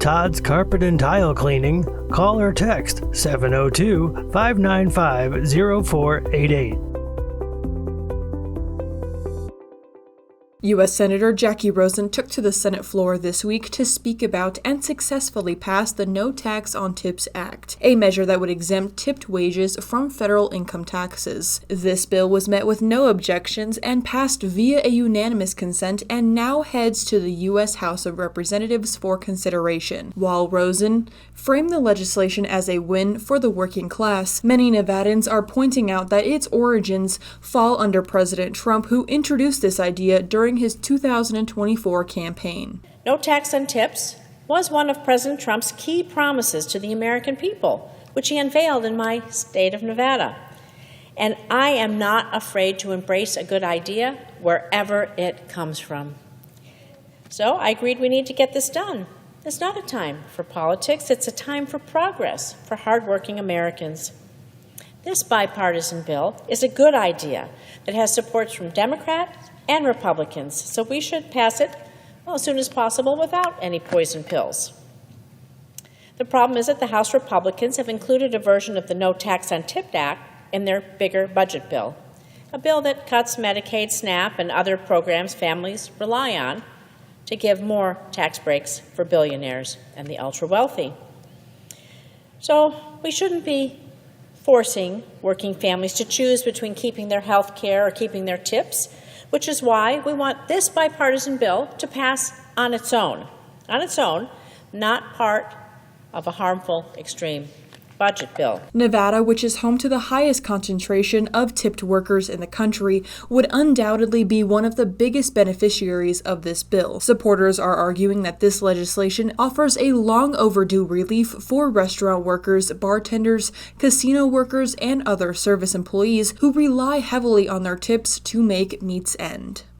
Todd's Carpet and Tile Cleaning, call or text 702-595-0488. U.S. Senator Jacky Rosen took to the Senate floor this week to speak about and successfully pass the No Tax on Tips Act, a measure that would exempt tipped wages from federal income taxes. This bill was met with no objections and passed via a unanimous consent and now heads to the U.S. House of Representatives for consideration. While Rosen framed the legislation as a win for the working class, many Nevadans are pointing out that its origins fall under President Trump, who introduced this idea during his 2024 campaign. No tax on tips was one of President Trump's key promises to the American people, which he unveiled in my state of Nevada. And I am not afraid to embrace a good idea wherever it comes from. So I agreed we need to get this done. It's not a time for politics, it's a time for progress for hardworking Americans. This bipartisan bill is a good idea that has supports from Democrats and Republicans, so we should pass it as soon as possible without any poison pills. The problem is that the House Republicans have included a version of the No Tax on Tips Act in their bigger budget bill, a bill that cuts Medicaid, SNAP, and other programs families rely on to give more tax breaks for billionaires and the ultra-wealthy. So we shouldn't be forcing working families to choose between keeping their health care or keeping their tips, which is why we want this bipartisan bill to pass on its own, not part of a harmful extreme budget bill. Nevada, which is home to the highest concentration of tipped workers in the country, would undoubtedly be one of the biggest beneficiaries of this bill. Supporters are arguing that this legislation offers a long overdue relief for restaurant workers, bartenders, casino workers, and other service employees who rely heavily on their tips to make meets end.